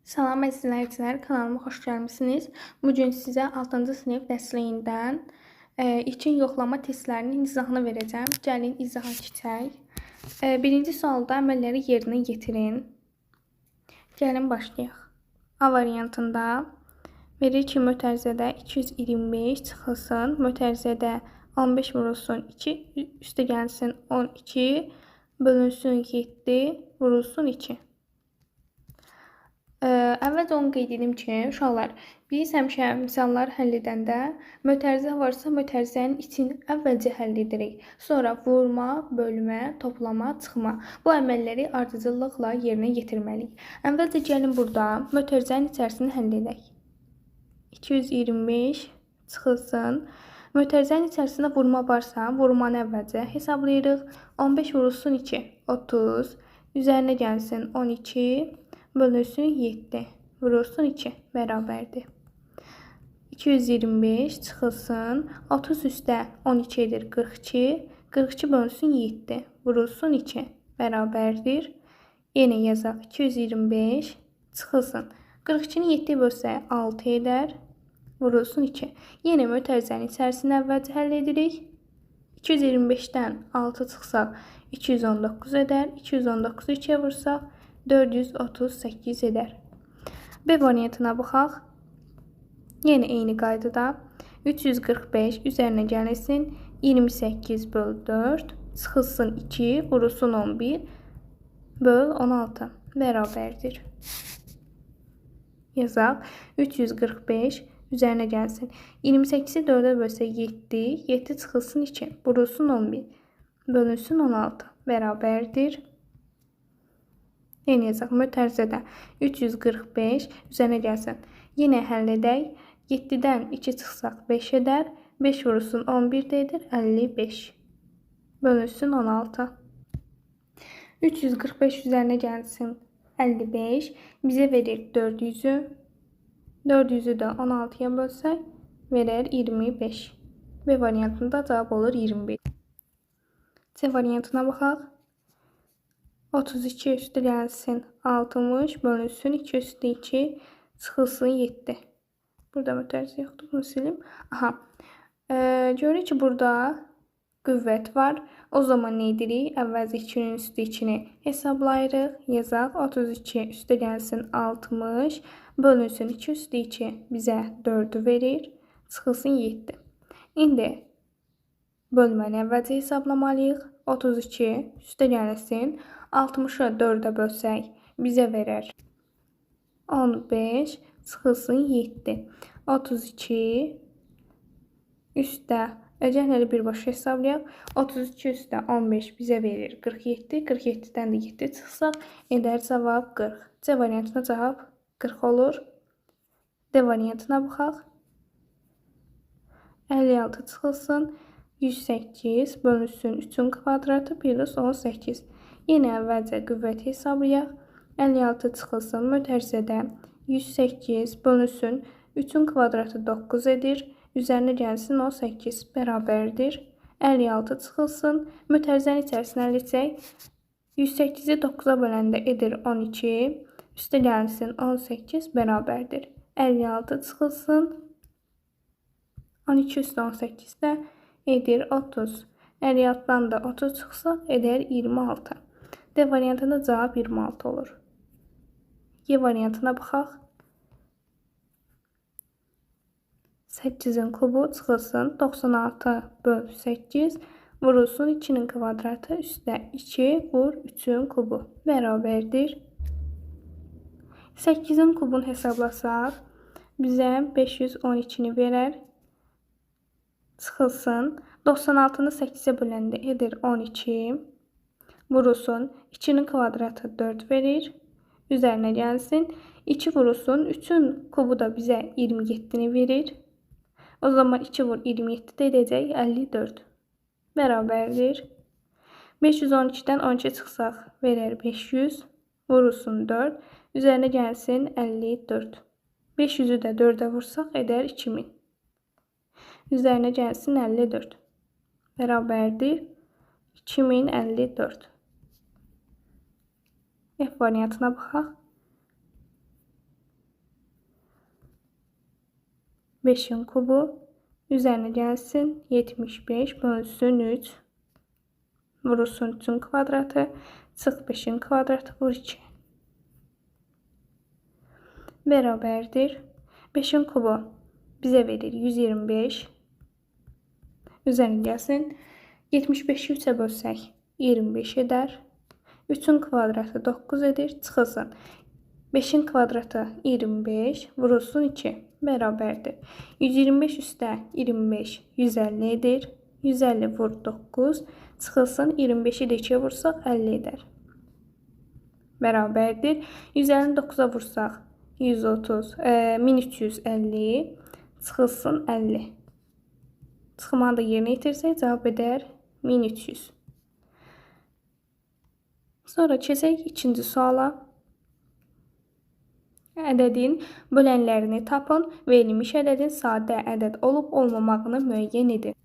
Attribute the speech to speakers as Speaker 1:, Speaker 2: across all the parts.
Speaker 1: Salam izləyicilər, kanalıma xoş gəlmisiniz. Bugün sizə 6-cı sinif dərsliyindən ilkin yoxlama testlərinin izahını verəcəm. Gəlin izaha keçək. Birinci sualda əməlləri yerinə yetirin. Gəlin başlayaq. A variantında verir ki, mötərizədə 225 çıxılsın, mötərizədə 15 vurulsun 2, üstə gəlsin 12, bölünsün 7, vurulsun 2. Əvvəlcə onu qeyd edim ki, uşaqlar, biz həmişə misallar həll edəndə mötərizə varsa mötərizənin içini əvvəlcə həll edirik. Sonra vurma, bölmə, toplama, çıxma. Bu əməlləri ardıcıllıqla yerinə yetirməliyik. Əvvəlcə gəlin burada mötərizənin içərisini həll edək. 225 çıxılsın. Mötərizənin içərisində vurma varsa, vurmanı əvvəlcə hesablayırıq. 15 vurulsun 2, 30. Üzərinə gəlsin 12. Bölünsün 7, vurulsun 2, bərabərdir. 225 çıxılsın, 30 üstə 12 edir 42, 42 bölünsün 7, vurulsun 2, bərabərdir. Yenə yazaq, 225 çıxılsın, 42-ni 7 bölsək 6 edər, vurulsun 2. Yenə mötərizənin içərisini əvvəlcə həll edirik. 225-dən 6 çıxsaq 219 edər, 219-u 2-yə vursaq 438 edər. B variantına baxaq. Yenə eyni qaydada 345 üzərinə gəlsin 28 böl 4 çıxılsın 2 vurulsun 11 böl 16 bərabərdir. Yazaq 345 üzərinə gəlsin 28-i 4-ə bölsək 7, 7 çıxılsın 2 vurulsun 11 bölünsün 16 bərabərdir. Yenə yazaq, mötərizədə 345 üzərinə gəlsin. Yenə həll edək. 7-dən 2 çıxsaq 5 edər. 5 vurulsun 11 də edir 55. Bölünsün 16. 345 üzərinə gəlsin 55. Bizə verir 400-ü. 400-ü də 16-ya bölsək verir 25. B variantında cavab olur 21. C variantına baxaq. 32 üstü gəlsin 60 bölünsün 2 üstü 2 çıxılsın 7. Burada mötərizə yoxdur, bunu silim. Aha. Görürük ki, burada qüvvət var. O zaman nə edirik? Əvvəlcə 2-nin üstü 2-ni hesablayırıq. Yazaq 32 üstü gəlsin 60 bölünsün 2 üstü 2 bizə 4-ü verir. Çıxılsın 7. İndi bölməni əvvəlcə hesablamalıyıq. 32 üstə gəlsin 60-ı 4-ə bölsək bizə verər 15 çıxılsın 7. 32 üstə gəlin birbaşa hesablayaq. 32 üstə 15 bizə verir 47. 47-dən də 7 çıxsaq edər cavab 40. C variantına cavab 40 olur. D variantına baxaq. 56 çıxılsın 108 bölünsün 3-ün kvadratı plus 18. Yenə əvvəlcə qüvvəti hesablayaq. 56 çıxılsın mötərizədə 108 bölünsün 3-ün kvadratı 9 edir. Üzərinə gəlsin 18 bərabərdir. 56 çıxılsın. Mötərizənin içərisini həll etsək 108-i 9-a böləndə edir 12. Üstə gəlsin 18 bərabərdir. 56 çıxılsın. 12 üstə 18 də edir 30. 56-dan da 30 çıxsaq edər 26. D variantında cavab 26 olur. Y variantına baxaq. 8-in kubu çıxılsın 96 böl 8 vurulsun 2-nin kvadratı üstə 2 vur 3-ün kubu bərabərdir. 8-in kubunu hesablasaq bizə 512-ni verər. Çıxılsın 96-nı 8-ə böləndə edir 12. Vurulsun 2-nin kvadratı 4 verir. Üzərinə gəlsin 2 vurulsun 3-ün kubu da bizə 27-ni verir. O zaman 2 vur 27 də edəcək 54. Bərabərdir. 512-dən 12 çıxsaq verər 500. Vurulsun 4. Üzərinə gəlsin 54. 500-ü də 4-ə vursaq edər 2000. Üzərinə gəlsin 54. Bərabərdir 2054. F variantına baxaq. 5'in kubu üzərinə gəlsin 75 bölünsün 3 vurulsun 3'ün kvadratı çıx 5'in kvadratı vur 2 bərabərdir. 5'in kubu bizə verir 125 üzərinə gəlsin 75'i 3'ə bölsək 25 edər. 3'ün kvadratı 9 edir. Çıxılsın. 5'in kvadratı 25 vurulsun 2 bərabərdir. 125 üstə 25 150 edir. 150 vur 9 çıxılsın. 25'i də 2'yə vursaq 50 edər. Bərabərdir. 150'ni 9'a vursaq 130 1350 çıxılsın 50. Çıxılmanı da yerinə yetirsək cavab edər 1300. Sonra keçək ikinci suala. Ədədin bölənlərini tapın. Verilmiş ədədin sadə ədəd olub olmamağını müəyyən edin.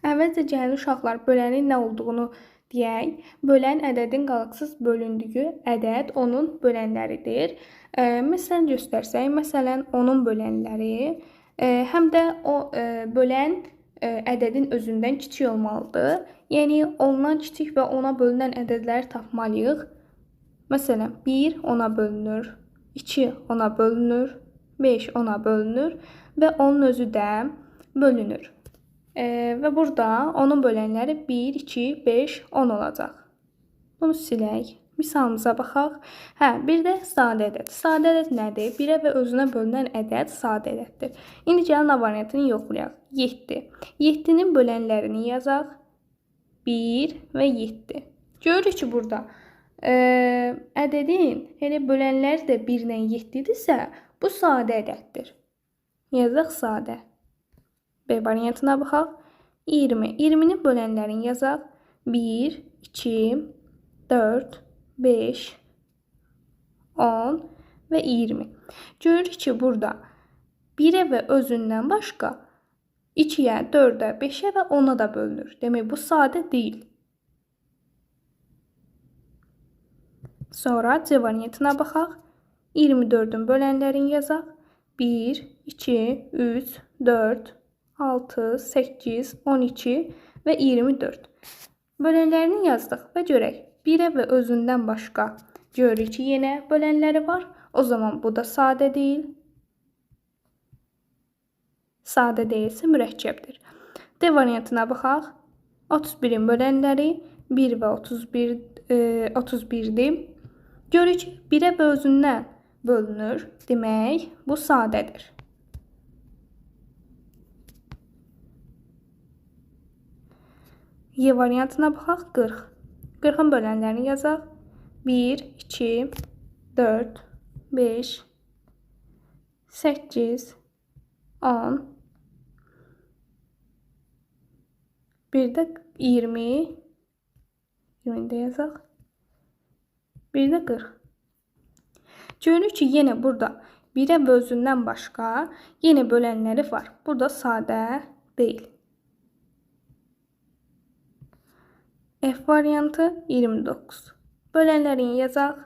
Speaker 1: Əvvəlcə gəlin uşaqlar bölənin nə olduğunu deyək. Bölən ədədin qalıqsız bölündüyü ədəd onun bölənləridir. Məsələn göstərsək, məsələn onun bölənləri həm də o bölən ədədin özündən kiçik olmalıdır. Yəni ondan kiçik və ona bölünən ədədləri tapmalıyıq. Məsələn 1 10'a bölünür, 2 10'a bölünür, 5 10'a bölünür və onun özü də bölünür. Və burada onun bölənləri 1, 2, 5, 10 olacaq. Bunu silək. Misalımıza baxaq. Bir də sadə ədəd. Sadə ədəd nədir? 1'ə və özünə bölünən ədəd sadə ədəddir. İndi gəlin A variantını yoxlayaq. 7. 7'nin bölənlərini yazaq. 1 və 7. Görürük ki, burada ədədin elə bölənləri də 1 ilə 7-dirsə, bu sadə ədəddir. Yazaq sadə. B variantına baxaq. 20. 20'nin bölənlərini yazaq. 1, 2, 4, 5, 10 və 20. Görürük ki, burada 1'ə və özündən başqa 2'yə, 4'ə, 5'ə və 10'a da bölünür. Demək, bu sadə deyil. Sonra C variantına baxaq. 24'ün bölənlərini yazaq. 1, 2, 3, 4, 6, 8, 12 və 24. Bölənlərini yazdıq və görək. 1'ə və özündən başqa görürük ki, yenə bölənləri var. O zaman bu da sadə deyil. Sadə deyilsə mürəkkəbdir. D variantına baxaq. 31'in bölənləri 1 və 31'dir. Görürük ki, 1'ə və özündən bölünür. Demək, bu sadədir. Y variantına baxaq. 40. 40'ın bölənlərini yazaq. 1, 2, 4, 5, 8, 10, bir də 20, 20'ni də yazaq. Bir də 40. Görürük ki, yenə burada 1'ə və özündən başqa yenə bölənləri var. Burada sadə deyil. F variantı 29. Bölənlərini yazaq.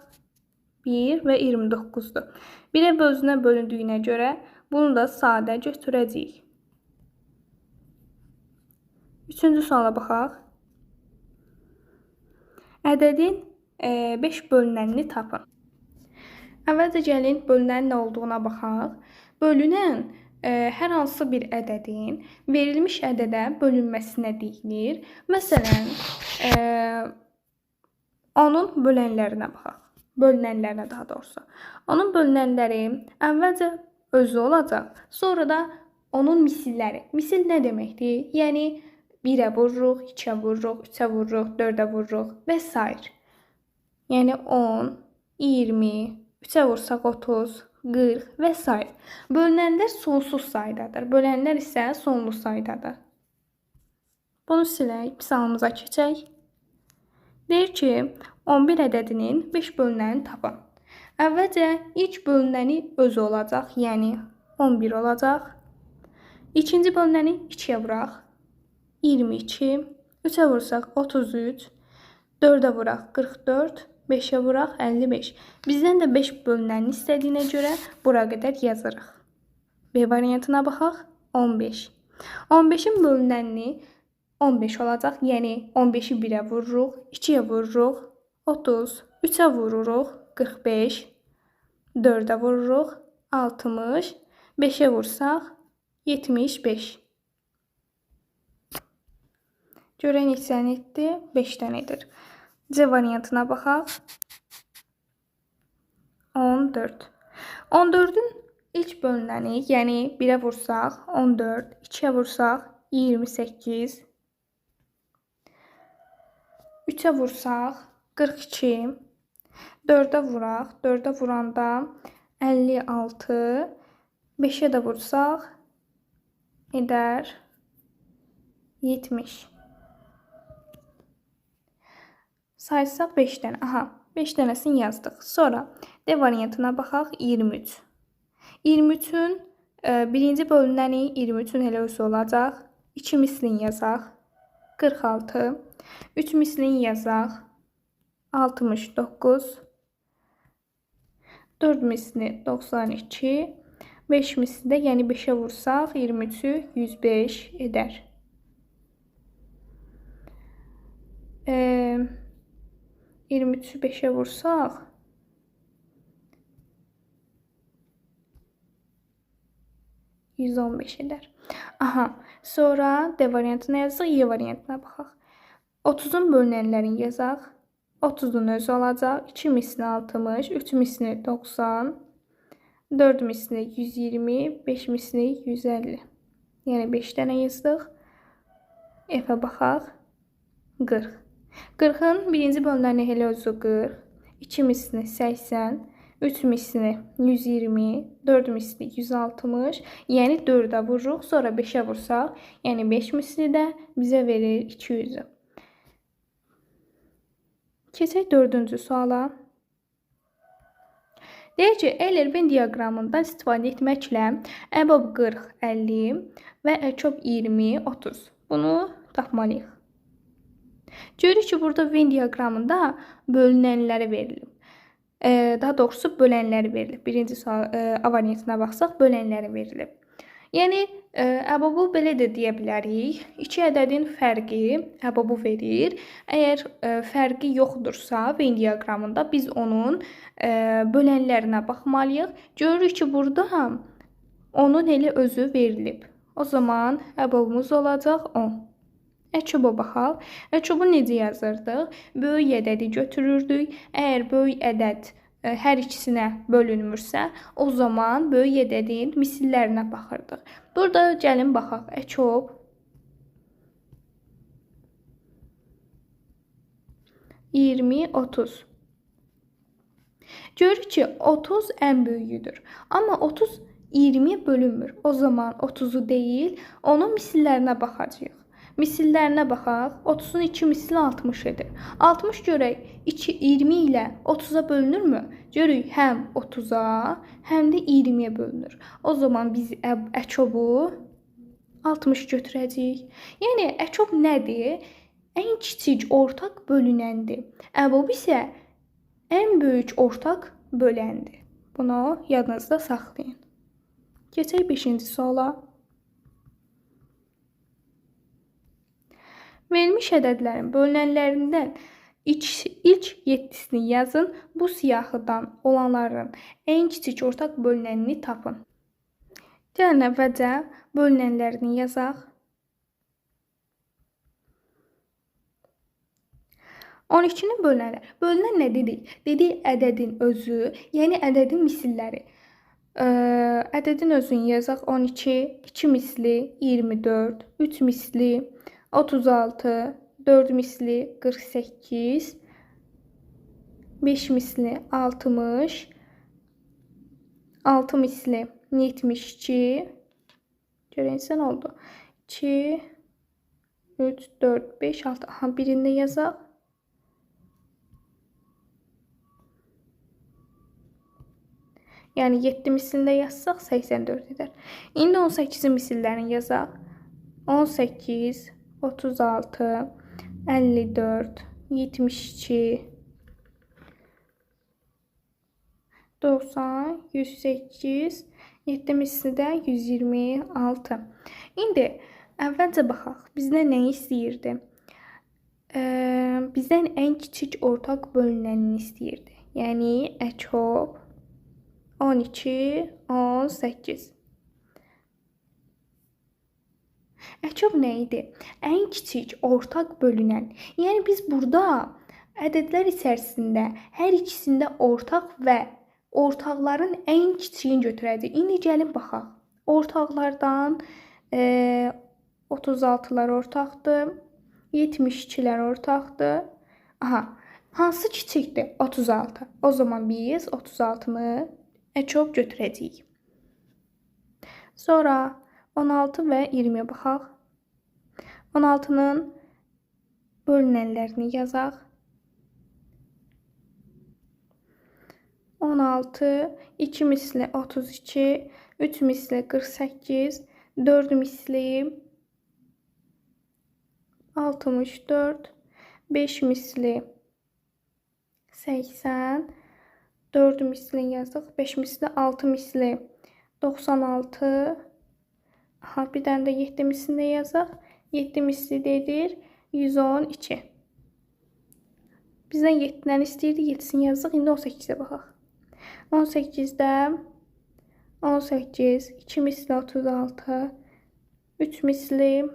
Speaker 1: 1 və 29'dur. 1'ə və özünə bölündüyünə görə bunu da sadə götürəcəyik. Üçüncü suala baxaq. Ədədin 5 bölünənini tapın. Əvvəlcə gəlin bölünənin nə olduğuna baxaq. Bölünən hər hansı bir ədədin verilmiş ədədə bölünməsinə deyilir. Məsələn, onun bölənlərinə baxaq. Bölünənlərinə daha doğrusu. Onun bölünənləri əvvəlcə özü olacaq. Sonra da onun misilləri. Misil nə deməkdir? Yəni 1'ə vururuq, 2'ə vururuq, 3'ə vururuq, 4'ə vururuq və s. Yəni 10, 20, 3'ə vursaq 30, 40 və s. Bölünənlər sonsuz saydadır. Bölənlər isə sonlu saydadır. Bunu silək, misalımıza keçək. Deyir ki, 11 ədədinin 5 bölünənini tapın. Əvvəlcə ilk bölünəni özü olacaq, yəni 11 olacaq. İkinci bölünəni 2'yə vuraq, 22, 3'ə vursaq 33, 4'ə vuraq 44, 5'ə vuraq 55. Bizdən də 5 bölünənini istədiyinə görə bura qədər yazırıq. B variantına baxaq. 15. 15-in bölünənini 15 olacaq. Yəni 15-i 1-ə vururuq, 2-yə vururuq, 30, 3-ə vururuq, 45, 4-ə vururuq, 60, 5-ə vursaq, 75. Görək neçəni etdi? 5 dənədir. C variantına baxaq. 14. 14-ün ilk bölünəni, yəni 1-ə vursaq 14, 2-yə vursaq 28, 3-ə vursaq 42, 4-ə vuraq, 4-ə vuranda 56, 5-ə də vursaq edər 70. Saysaq 5 dənə. Aha, 5 dənəsini yazdıq. Sonra D variantına baxaq 23. 23-ün birinci bölünəni 23-ün elə özü olacaq. 2 mislini yazaq 46. 3 mislini yazaq 69. 4 mislini 92. 5 misli də yəni 5-ə vursaq 23-ü 105 edər. 23-ü 5-ə vursaq 115 edər. Aha, sonra D variantına yazaq, Y variantına baxaq. 30-un bölünənlərini yazaq. 30-un özü olacaq. 2 mislini 60, 3 mislini 90, 4 mislini 120, 5 mislini 150. Yəni 5 dənə yazdıq. F-ə baxaq. 40. 40-ın birinci bölünəni elə özü 40, 2 mislini 80, 3 mislini 120, 4 misli 160, yəni 4-ə vururuq, sonra 5-ə vursaq, yəni 5 misli də bizə verir 200-ü. Keçək 4-cü suala. Deyək ki, Euler-Venn diaqramından istifadə etməklə əbob 40, 50 və əkob 20, 30. Bunu tapmalıyıq. Görürük ki, burada Venn diaqramında bölünənləri verilib. Daha doğrusu bölənləri verilib. Birinci A variantına baxsaq, bölənləri verilib. Yəni, əbobu belə də deyə bilərik. 2 ədədin fərqi əbobu verir. Əgər fərqi yoxdursa, Venn diaqramında biz onun bölənlərinə baxmalıyıq. Görürük ki, burada onun elə özü verilib. O zaman əbobumuz olacaq 10. Əkoba baxaq. Əkobu necə yazırdıq? Böyük ədədi götürürdük. Əgər böyük ədəd hər ikisinə bölünmürsə, o zaman böyük ədədin misillərinə baxırdıq. Burada gəlin baxaq. Əkob 20, 30. Görürük ki, 30 ən böyüyüdür. Amma 30 20-yə bölünmür. O zaman 30-u deyil, onun misillərinə baxacağıq. Misillərinə baxaq. 30-un 2 misli 60 edir. 60 görək 20 ilə 30-a bölünürmü? Görürük həm 30-a, həm də 20-yə bölünür. O zaman biz əkobu 60 götürəcəyik. Yəni əkob nədir? Ən kiçik ortaq bölünəndir. Əbob isə ən böyük ortaq böləndir. Bunu yadınızda saxlayın. Keçək 5-ci suala. Verilmiş ədədlərin bölünənlərindən ilk 7-sini yazın. Bu siyahıdan olanların ən kiçik ortaq bölünənini tapın. Gəlin əvvəlcə bölünənlərini yazaq. 12-nin bölünənləri. Bölünən nə dedik? Dedik ədədin özü, yəni ədədin misilləri. Ədədin özünü yazaq. 12, 2 misli 24, 3 misli 36, 4 misli 48, 5 misli 60, 6 misli 72. Görəsən oldu. 2, 3, 4, 5, 6. Aha, birində yazaq. Yəni 7 mislində yazsaq 84 edər. İndi 18 misillərini yazaq. 18, 36, 54, 72, 90, 108, 7 misli də 126. İndi əvvəlcə baxaq. Bizdən nə istəyirdi? Bizdən ən kiçik ortaq bölünənini istəyirdi. Yəni əkop 12, 18. Əkop nə idi? Ən kiçik ortaq bölünən. Yəni biz burada ədədlər içərisində hər ikisində ortaq və ortaqların ən kiçiyini götürəcəyik. İndi gəlin baxaq. Ortaqlardan 36'lar ortaqdır. 72'lər ortaqdır. Aha, hansı kiçikdir? 36. O zaman biz 36'nı əkop götürəcəyik. Sonra 16 və 20'yə baxaq. 16'nın bölünənlərini yazaq. 16, 2 misli 32, 3 misli 48, 4 misli 64, 5 misli 80, 4 misli yazdıq, 5 misli 6 misli 96, aha, bir dənə də 7 misli yazaq, 7 misli dedir 112. Bizdən 7'dən istəyirdi, 7'sini yazdıq, indi 18'ə baxaq. 18'də 18, 2 misli 36, 3 misli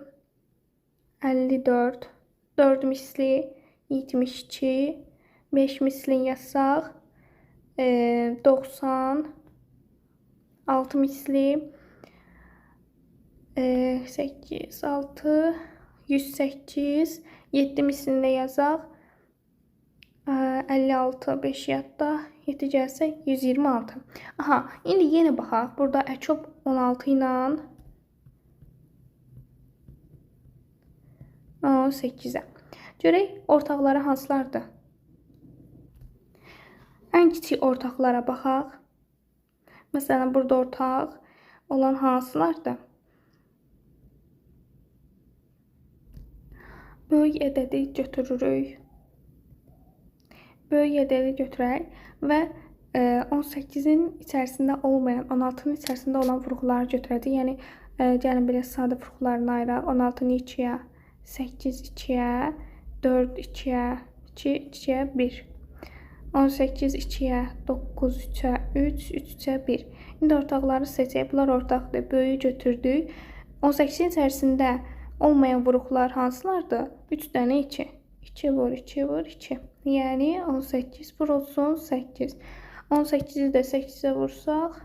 Speaker 1: 54, 4 misli 72, 5 misli yazsaq 90, 6 misli 8, 6, 108, 7 mislini də yazaq 56, 5 yadda, 7 gəlsə 126. Aha, indi yenə baxaq. Burada əkop 16 ilə 18'ə. Görək ortaqları hansılardır? Ən kiçik ortaqlara baxaq. Məsələn, burada ortaq olan hansılardır? Böyük ədədi götürürük. Böyük ədədi götürək və 18'in içərisində olmayan, 16'nın içərisində olan vurğuları götürəcək. Yəni, gəlin belə sadə vurğularını ayıraq. 16'nı 2'yə, 8 2'yə, 4 2'yə, 2 2'yə, 1. 18 2'yə, 9 3'ə, 3 3'ə, 1. İndi ortaqları seçək. Bunlar ortaqdır. Böyüyü götürdük. 18'in içərisində olmayan vurğular hansılardır? 3 dənə 2. 2 vur, 2 vur, 2. Yəni 18 vurulsun 8. 18'i də 8'ə vursaq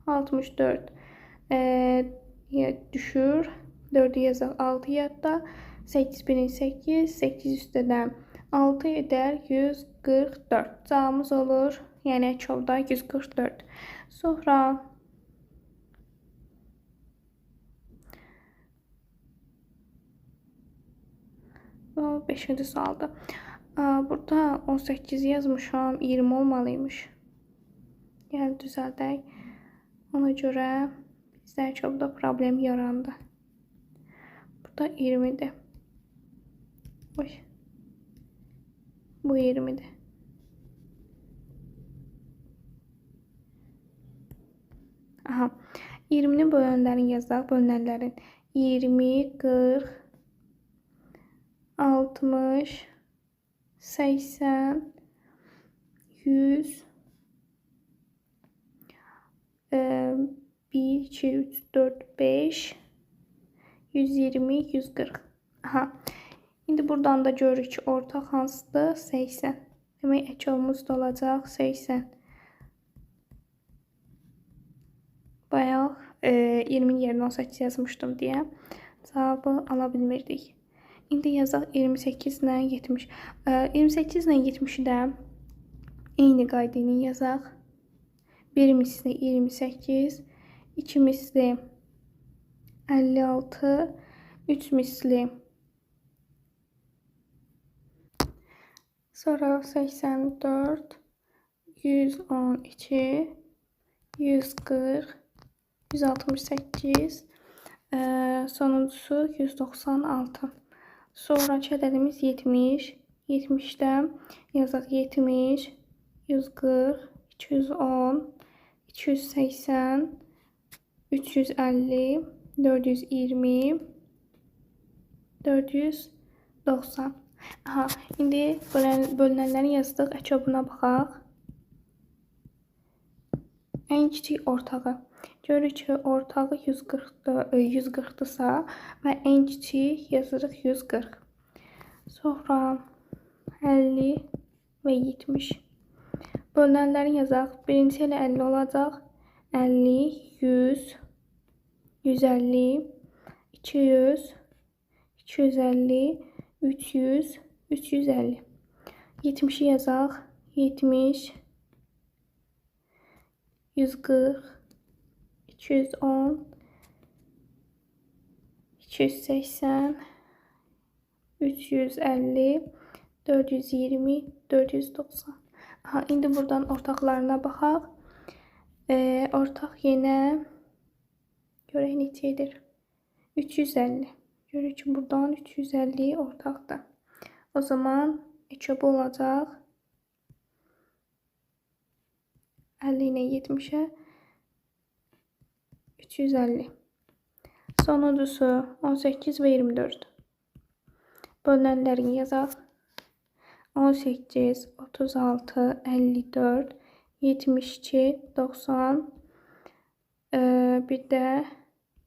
Speaker 1: 64. Düşür. 4'ü yazaq 6 yadda. 8 1'in 8. 8 üstədən 6 edər 144. Cavabımız olur. Yəni əkopda 144. Sonra 5-ci sualda. Burada 18 yazmışam, 20 olmalıymış. Gəl düzəldək. Ona görə bizdə əkopda problem yarandı. Burada 20'dir. Oy. Bu 20'dir. Aha. 20'nin bölənlərini yazaq. Bölünənlərin 20, 40, 60, 80, 100, 1, 2, 3, 4, 5, 120, 140. Aha. İndi buradan da görürük ki, ortaq hansıdır? 80. Demək, əkopumuz da olacaq 80. Bayaq 20'nin yerinə 18 yazmışdım deyə cavabı ala bilmirdik. İndi yazaq 28 ilə 70. 28 ilə 70'i də eyni qayda ilə yazaq. 1 misli 28, 2 misli 56, 3 misli. Sonra 84, 112, 140, 168, sonuncusu 196. Sonraki ədədimiz 70. 70'də yazaq 70, 140, 210, 280, 350, 420, 490. Aha, indi bölünənləri yazdıq. Əçobuna baxaq. Ən kiçik ortağı. Görürük ki, ortağı 140-dırsa və ən kiçik yazırıq 140. Sonra 50 və 70. Bölünənləri yazaq. Birinci ilə 50 olacaq. 50, 100, 150, 200, 250, 300, 350. 70'i yazaq. 70, 140, 210, 280, 350, 420, 490. Aha, indi buradan ortaqlarına baxaq. Ortaq yenə görək neçədir? 350. Görürük ki, buradan 350 ortaqdır. O zaman eçobu olacaq 50 ilə 70'ə 350. Sonuncusu 18 və 24. Bölünənlərini yazaq. 18, 36, 54, 72, 90, bir də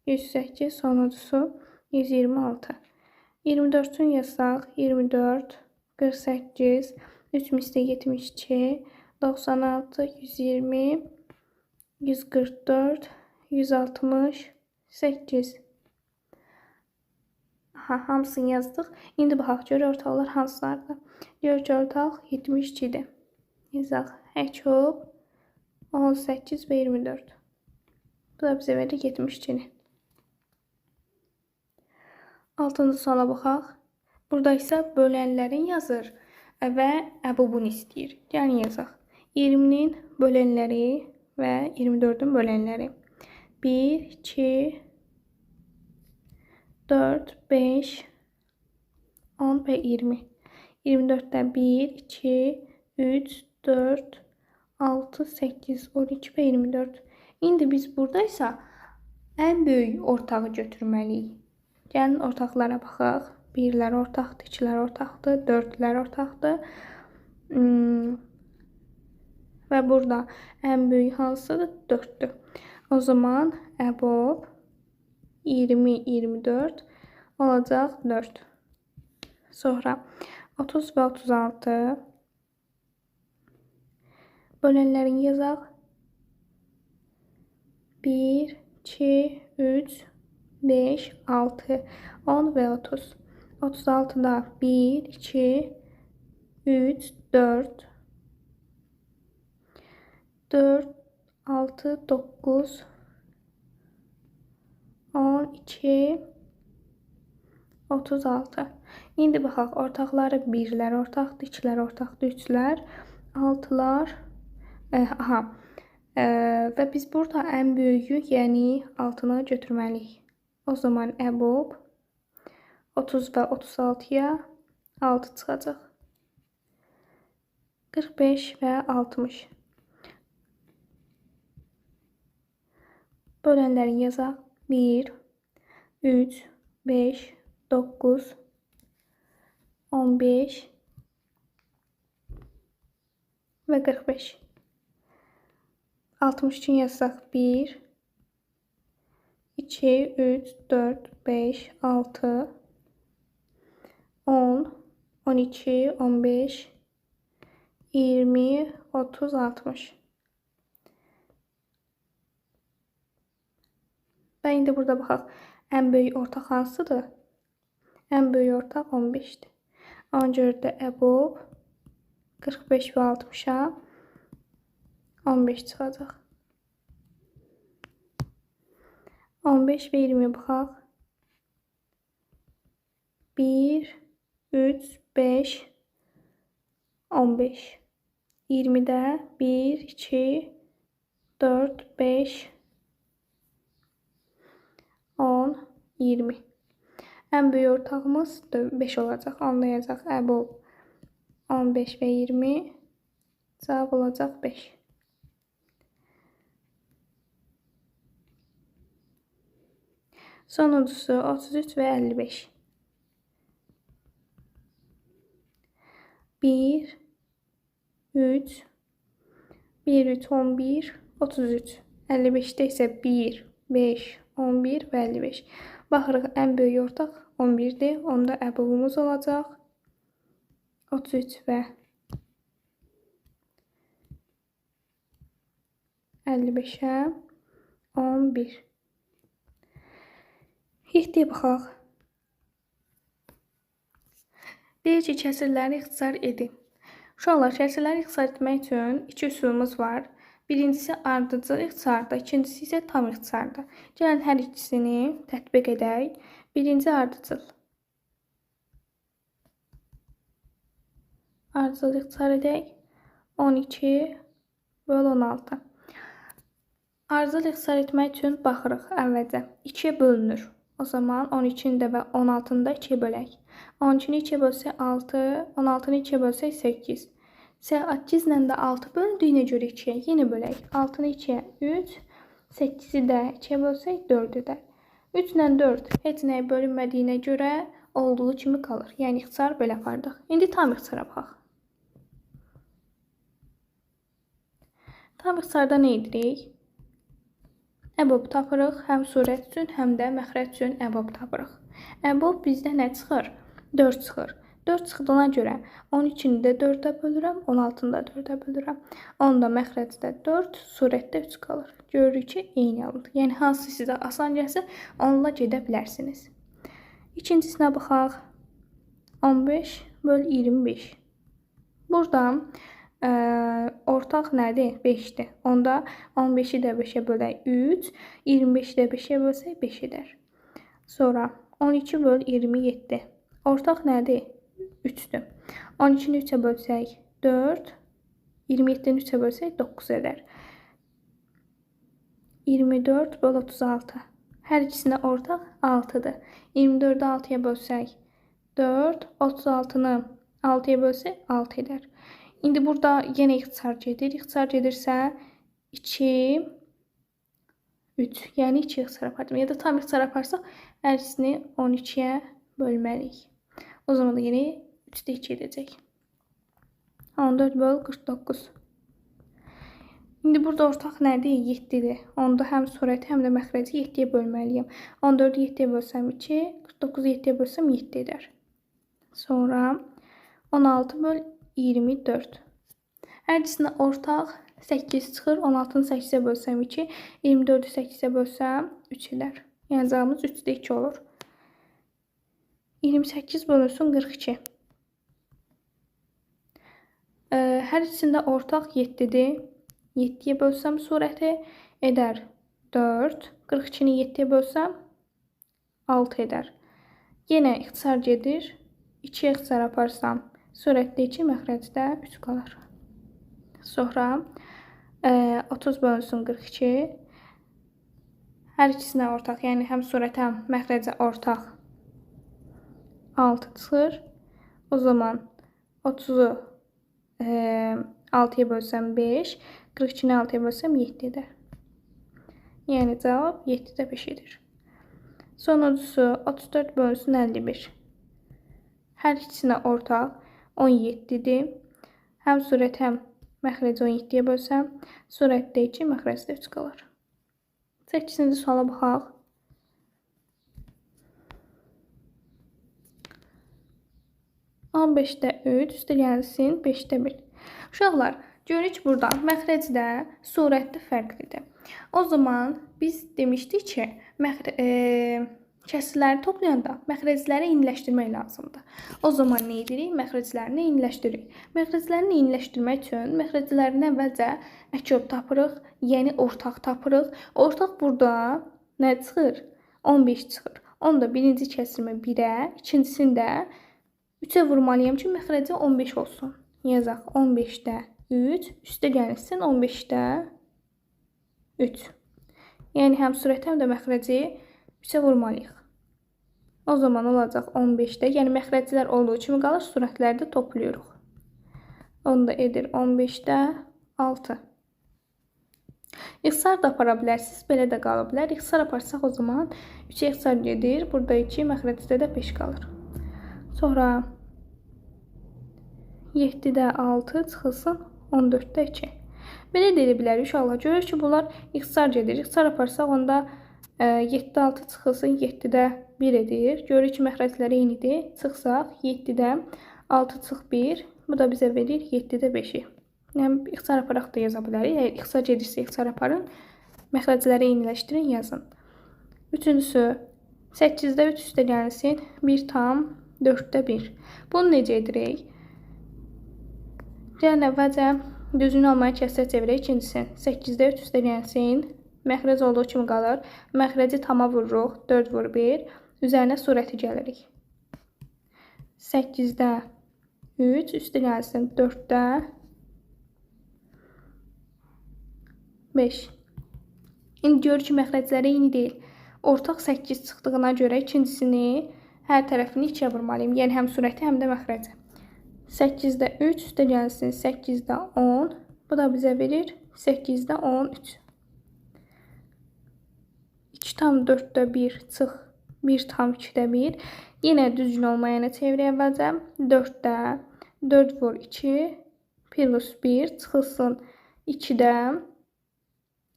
Speaker 1: 108, sonuncusu 126. 24'ün yazaq. 24, 48, 3 misli 72, 96, 120, 144, 168. Aha, hamısını yazdıq. İndi baxaq, görək ortaqlar hansılardır. Görək ki, ortaq 72-dir. Yazaq. Əçob 18 və 24. Bu da bizə verir 72-ni. 6-cı suala baxaq. Burada isə bölənlərin yazır və əbobunu istəyir. Yəni yazaq. 20-nin bölənləri və 24'ün bölənləri. 1, 2, 4, 5, 10 və 20. 24'də 1, 2, 3, 4, 6, 8, 12 və 24. İndi biz buradaysa ən böyük ortağı götürməliyik. Gəlin ortaqlara baxaq. 1'lər ortaqdır, 2'lər ortaqdır, 4'lər ortaqdır. Və burada ən böyük hansıdır? 4'dür. O zaman əbob 20, 24 olacaq 4. Sonra 30 və 36. Bölənlərini yazaq. 1, 2, 3, 5, 6, 10 və 30. 36'da 1, 2, 3, 4, 4, 6, 9, 12, 36. İndi baxaq, ortaqları 1'lər ortaqdır, 2'lər ortaqdır, 3'lər, 6'lar. Aha. Və biz burada ən böyüyü, yəni 6'nı götürməliyik. O zaman əbob 30 və 36'ya 6 çıxacaq. 45 və 60. Bölənlərini yazaq. 1, 3, 5, 9, 15 və 45. 60 üçün yazsaq. 1, 2, 3, 4, 5, 6, 10, 12, 15, 20, 30, 60. Və indi burada baxaq. Ən böyük ortaq hansıdır? Ən böyük ortaq 15'dir. Ona görə də əbob 45 və 60'a 15 çıxacaq. 15 və 20 baxaq. 1, 3, 5, 15. 20'də 1, 2, 4, 5, 10, 20. Ən böyük ortağımız 5 olacaq. Anlayacaq. Əbob 15 və 20. Cavab olacaq 5. Sonuncusu 33 və 55. 1, 3, 1, 3, 11, 33. 55'də isə 1, 5, 11 və 55. Baxırıq, ən böyük ortaq 11'dir. Onda əbovumuz olacaq 33 və 55'ə 11. 7'yə baxaq. Deyir ki, kəsirləri ixtisar edin. Uşaqlar, kəsirləri ixtisar etmək üçün iki üsulumuz var. Birincisi ardıcıl ixtisarda, ikincisi isə tam ixtisarda. Gəlin hər ikisini tətbiq edək. Birinci ardıcıl. Ardıcıl ixtisar edək. 12 böl 16. Ardıcıl ixtisar etmək üçün baxırıq əvvəlcə. 2'yə bölünür. O zaman 12'ni də və 16'nı da 2'yə bölək. 12'ni 2'yə bölsək 6, 16'nı 2'yə bölsək 8. 8 ilə də 6 bölündüyünə görə 2'yə yenə bölək. 6'nı 2'yə 3, 8'i də 2'yə bölsək 4 edər. 3 ilə 4 heç nəyə bölünmədiyinə görə olduğu kimi qalır. Yəni ixtisar belə apardıq. İndi tam ixtisara baxaq. Tam ixtisarda nə edirik? Əbob tapırıq, həm surət üçün, həm də məxrəc üçün əbob tapırıq. Əbob bizdə nə çıxır? 4 çıxır. 4 çıxdığına görə 12'ni də 4'ə bölürəm, 16'nı da 4'ə bölürəm. Onda məxrəcdə 4, surətdə 3 qalır. Görürük ki, eyni alındı. Yəni hansı sizə asan gəlsə, onunla gedə bilərsiniz. İkincisinə baxaq. 15 böl 25. Buradan ortaq nədir? 5'dir. Onda 15'i də 5'ə bölək 3, 25'i də 5'ə bölsək 5 edər. Sonra 12 böl 27. Ortaq nədir? 3'dür. 12'ni 3'ə bölsək 4, 27'ni 3'ə bölsək 9 edər. 24 böl 36. Hər ikisində ortaq 6'dır. 24'ü 6'ya bölsək 4, 36'nı 6'ya bölsək 6 edər. İndi burada yenə ixtisar gedir. İxtisar gedirsə 2, 3. Yəni 2 ixtisar apardım. Ya da tam ixtisar aparsaq hər ikisini 12'yə bölməliyik. O zaman da yine 3'də 2 edəcək. 14 böl 49. İndi burada ortaq nədir? 7'dir. Onda həm surəti, həm də məxrəci 7'yə bölməliyim. 14'ü 7'yə bölsəm 2, 49'u 7'yə bölsəm 7 edər. Sonra 16 böl 24. Hər ikisində ortaq 8 çıxır. 16'nı 8'ə bölsəm 2, 24'ü 8'ə bölsəm 3 edər. Yəni cavabımız 3'də 2 olur. 28 bölünsün 42. Hər ikisində ortaq 7'dir. 7'yə bölsəm surəti edər 4. 42'ni 7'yə bölsəm 6 edər. Yenə ixtisar gedir. 2'yə ixtisar aparsam surətdə 2, məxrəcdə 3 qalır. Sonra 30 bölünsün 42. Hər ikisinə ortaq, yəni həm surətə, həm məxrəcə ortaq 6 çıxır. O zaman 30'u 6'ya bölsəm 5, 42'ni 6'ya bölsəm 7 edər. Yəni cavab 7'də 5 edir. Sonuncusu 34 bölünsün 51. Hər ikisinə ortaq 17'dir. Həm surət, həm məxrəci 17'yə bölsəm, surətdə 2, məxrəcdə 3 qalır. 8-ci suala baxaq. On 5'də 3 üstə gəlsin 5'də 1. Uşaqlar, görürük burada məxrəcdə, surətdə fərqlidir. O zaman biz demişdik ki, kəsirləri toplayanda məxrəcləri eyniləşdirmək lazımdır. O zaman nə edirik? Məxrəclərini eyniləşdiririk. Məxrəclərini eyniləşdirmək üçün məxrəclərini əvvəlcə əkob tapırıq, yəni ortaq tapırıq. Ortaq burada nə çıxır? 15 çıxır. Onda birinci kəsirmə 1'ə, ikincisini də 3'ə vurmalıyam ki, məxrəci 15 olsun. Yazaq 15'də 3, üstə gəlsin 15'də 3. Yəni həm surət, həm də məxrəci 3'ə vurmalıyıq. O zaman olacaq 15'də, yəni məxrəclər olduğu kimi qalır, surətləri də toplayırıq. Onu da edir 15'də 6. İxtisar da apara bilərsiniz, belə də qala bilər. İxtisar aparsaq o zaman 3-ə ixtisar gedir. Burada 2, məxrəcdə də 5 qalır. Sonra 7-də 6 çıxılsın 14-də 2. Belə deyə bilərik uşaqlar. Görür ki, bunlar ixtisar gedir. İxtisar aparsaq onda 7-də 6 çıxılsın 7-də 1 edir. Görürük ki, məxrəcləri eynidir. Çıxsaq 7-də 6 çıx 1. Bu da bizə verir 7-də 5-i. Yəni, ixtisar aparaq da yaza bilərik. Əgər ixtisar gedirsə, ixtisar aparın. Məxrəcləri eyniləşdirin, yazın. Üçüncüsü, 8-də 3 üstəgəlsin 1 tam 4-də 1. Bunu necə edirik? Gəlin əvvəlcə düzünü almaya kəsrə çevirək. İkincisi, 8-də 3 üstəgəlsin. Məxrəc olduğu kimi qalır. Məxrəci tama vururuq. 4 vur 1. Üzərinə surəti gəlirik. 8-də 3 üstəgəlsin 4-də 5. İndi görür ki, məxrəcləri eyni deyil. Ortaq 8 çıxdığına görə ikincisini hər tərəfini 2-yə vurmalıyım. Yəni, həm surəti, həm də məxrəci. 8-də 3 üstəgəlsin 8-də 10. Bu da bizə verir 8-də 13. 2 tam 4-də 1 çıx 1 tam 2-də 1. Yenə düzgün olmayana çevirək əvvəlcə. 4-də 4 vur 2 plus 1 çıxılsın 2-də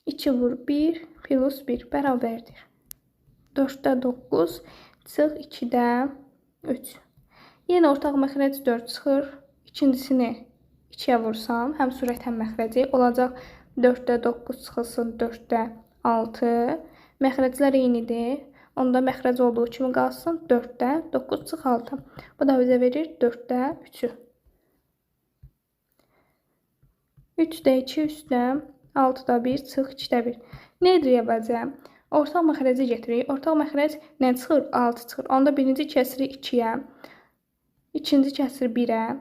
Speaker 1: 2 vur 1 plus 1 bərabərdir. 4-də 9 çıx 2-də 3. Yenə ortaq məxrəc 4 çıxır. İkincisini 2-yə vursam, həm surət, həm məxrəci olacaq. 4-də 9 çıxılsın 4-də 6. Məxrəclər eynidir. Onda məxrəc olduğu kimi qalsın. 4-də 9 çıx 6. Bu da bizə verir 4-də 3-ü. 3-də 2 üstə 6-da 1 çıx 2-də 1. Nə edirik əvvəlcə? Ortaq məxrəci getirik. Ortaq məxrəc nə çıxır? 6 çıxır. Onda birinci kəsri 2-yə, ikinci kəsri 1-ə,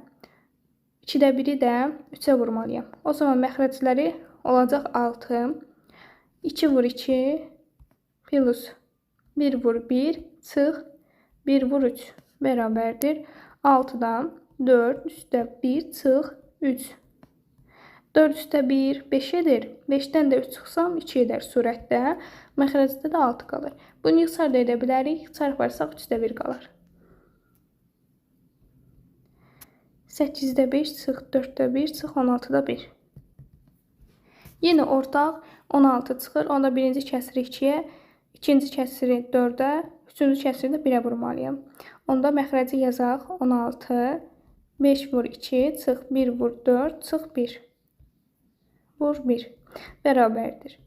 Speaker 1: 2-də 1-i də 3-ə vurmalıyam. O zaman məxrəcləri olacaq 6. 2 vur 2 plus 1 vur 1 çıx 1 vur 3 bərabərdir. 6-dan 4 üstə 1 çıx 3. 4 üstə 1 5 edir. 5-dən də 3 çıxsam 2 edər surətdə. Məxrəcdə də 6 qalır. Bunu ixtisar da edə bilərik. İxtisar aparsaq 3-də 1 qalır. 8-də 5 çıx 4-də 1 çıx 16-da 1. Yenə ortaq 16 çıxır. Onda birinci kəsri 2-yə, ikinci kəsri 4-ə, üçüncü kəsri də 1-ə vurmalıyam. Onda məxrəci yazaq 16, 5 vur 2, çıx 1 vur 4, çıx 1. Vur 1. Bərabərdir.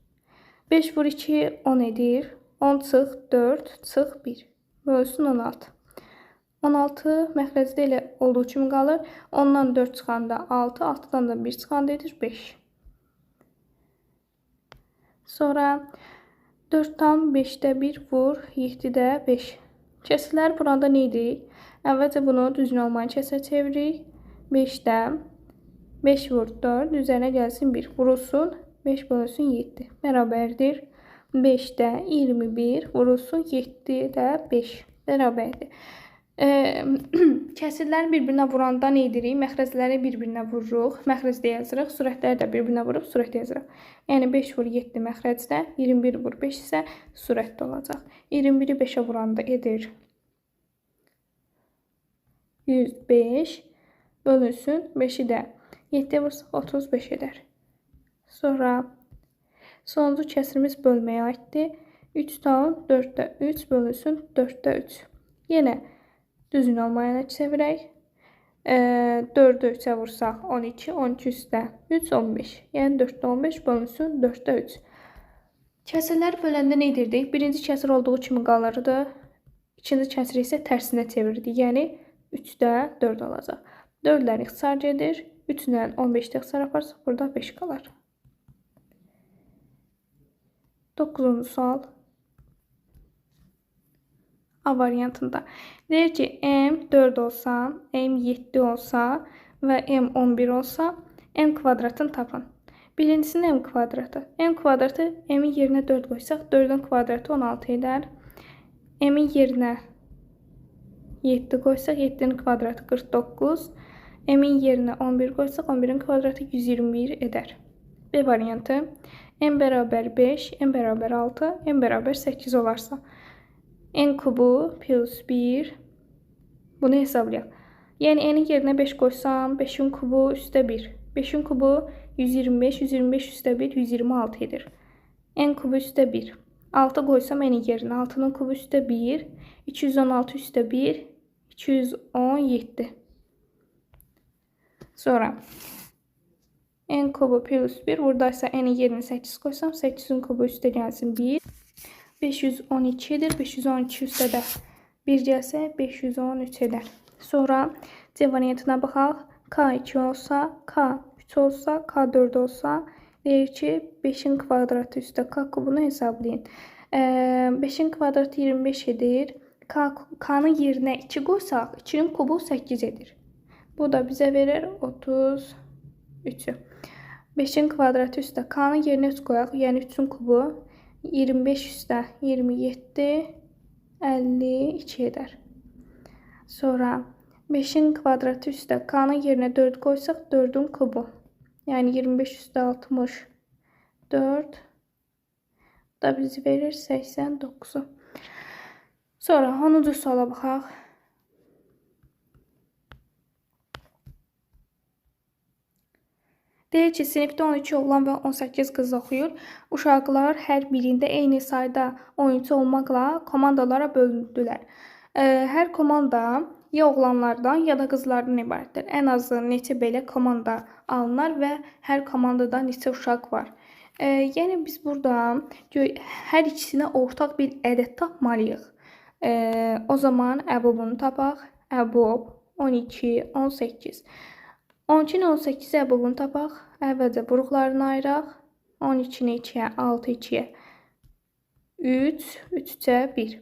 Speaker 1: 5 vur 2, 10 edir. 10 çıx 4, çıx 1. Bölsün 16. 16 məxrəcdə elə olduğu kimi qalır. 10-dan 4 çıxanda 6, 6-dan da 1 çıxanda edir 5. Sonra 4 tam 5-də 1 vur 7-də 5. Kəsirlər burada nə edirik? Əvvəlcə bunu düzgün olmayan kəsrə çeviririk. 5-də 5 vur 4, üzərinə gəlsin 1. Vurulsun 5 bölünsün 7. Bərabərdir. 5-də 21 vurulsun 7-də 5. Bərabərdir. Kəsirləri bir-birinə vuranda nə edirik? Məxrəcləri bir-birinə vururuq. Məxrəcdə yazırıq. Surətləri də bir-birinə vurub surətdə yazırıq. Yəni 5 vur 7 məxrəcdə, 21 vur 5 isə surətdə olacaq. 21-i 5-ə vuranda edir 105 bölünsün 5-i də 7-yə vursaq 35 edər. Sonra sonuncu kəsirimiz bölməyə aiddir. 3 tam 4-də 3 bölünsün 4-də 3. Yenə düzgün olmayana çevirək. 4-də 3-ə vursaq 12, 12 üstə 3, 15. Yəni 4-də 15 bölünsün 4-də 3. Kəsirlər böləndə nə edirdik? Birinci kəsir olduğu kimi qalırdı. İkinci kəsiri isə tərsinə çevirdik. Yəni 3-də 4 olacaq. 4-lər ixtisar gedir. 3-lə 15-də ixtisar aparsaq burada 5 qalar. 9-cu sual. A variantında. Deyir ki, M 4 olsa, M 7 olsa və M 11 olsa, M kvadratını tapın. Birincisinin M kvadratı. M kvadratı M'in yerinə 4 qoysaq, 4-ün kvadratı 16 edər. M'in yerinə 7 qoysaq, 7-nin kvadratı 49. M'in yerinə 11 qoysaq, 11-in kvadratı 121 edər. B variantı. n bərabər 5, n bərabər 6, n bərabər 8 olarsa, n kubu plus 1, bunu hesablayaq. Yəni, n-in yerinə 5 qoysam, 5-in kubu üstə 1. 5-in kubu 125, 125 üstə 1, 126 edir. N kubu üstə 1. 6 qoysam n-in yerinə, 6-nın kubu üstə 1, 216 üstə 1, 217. Sonra n kubu plus 1. Buradaysa n-in yerinə 8 qoysam, 8-in kubu üstə gəlsin 1. 512 edir. 512 üstə də 1 gəlsə 513 edər. Sonra C variantına baxaq. K2 olsa, K3 olsa, K4 olsa, deyir ki, 5-in kvadratı üstə K kubunu hesablayın. 5-in kvadratı 25 edir. K-nın yerinə 2 qoysaq, 2-nin kubu 8 edir. Bu da bizə verir 33'ü. 5'in kvadratı üstə K-nın yerinə 3 qoyaq. Yəni 3'ün kubu 25 üstə 27, 52 edər. Sonra 5'in kvadratı üstə K-nın yerinə 4 qoysaq 4'ün kubu. Yəni 25 üstə 64 da bizi verir 89'u. Sonra 10-cu suala baxaq. Deyir ki, sinifdə 12 oğlan və 18 qız oxuyur. Uşaqlar hər birində eyni sayda oyunçu olmaqla komandalara bölündülər. Hər komanda ya oğlanlardan ya da qızlardan ibarətdir. Ən azı neçə belə komanda alınar və hər komandada neçə uşaq var. Yəni biz burada hər ikisinə ortaq bir ədəd tapmalıyıq. O zaman əbobunu tapaq. Əbob 12, 18. 12-ni 18-i əbobunu tapaq. Əvvəlcə buruqlarını ayıraq. 12-ni 2-yə, 6 2-yə, 3, 3-ə 1.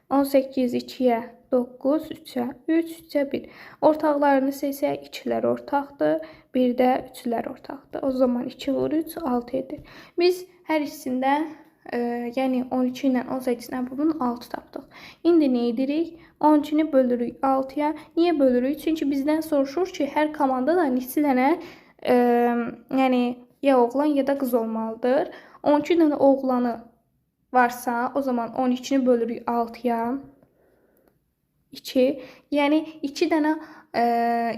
Speaker 1: 18 2-yə, 9, 3-ə, 3, 3-ə 1. Ortaqlarını seçsək, 2-lər ortaqdır. Bir də 3-lər ortaqdır. O zaman 2 vur 3, 6 edir. Biz hər ikisində, yəni 12 ilə 18-in əbobunu 6 tapdıq. İndi nə edirik? 12-ni bölürük 6-ya. Niyə bölürük? Çünki bizdən soruşur ki, hər komandada neçə dənə yəni ya oğlan ya da qız olmalıdır. 12 dənə oğlanı varsa, o zaman 12-ni bölürük 6-ya. 2. Yəni 2 dənə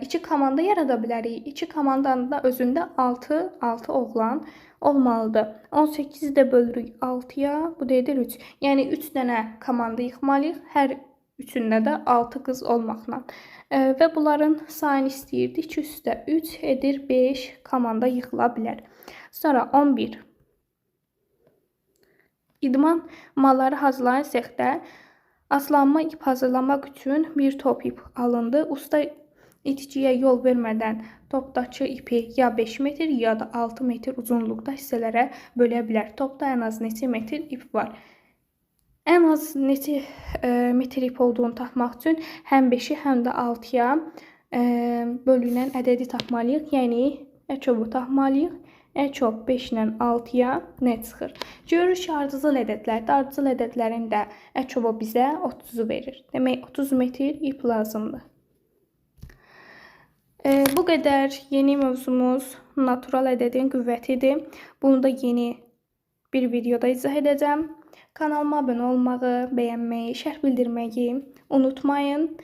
Speaker 1: 2 komanda yarada bilərik. 2 komandanın da özündə 6 oğlan olmalıdır. 18-i də bölürük 6-ya. Bu da edir 3. Yəni 3 dənə komanda yıxmalıyıq. Hər üçündə də 6 qız olmaqla. Və bunların sayını istəyirdik. 2 üstə 3 edir 5 komanda yıxıla bilər. Sonra 11. İdman malları hazırlayan sexdə aslanma ip hazırlamaq üçün bir top ip alındı. Usta iticiyə yol vermədən topdakı ipi ya 5 metr ya da 6 metr uzunluqda hissələrə bölə bilər. Topda ən az neçə metr ip var? Ən az neçə metr ip olduğunu tapmaq üçün həm 5-i, həm də 6-ya bölünən ədədi tapmalıyıq. Yəni, əçobu tapmalıyıq. Əçob 5 ilə 6-ya nə çıxır? Görürük ki, ardıcıl ədədlərdə, ardıcıl ədədlərin də əçobu bizə 30-u verir. Demək, 30 metr ip lazımdır. Bu qədər yeni mövzumuz natural ədədin qüvvətidir. Bunu da yeni bir videoda izah edəcəm. Kanalıma abunə olmağı, bəyənməyi, şərh bildirməyi unutmayın.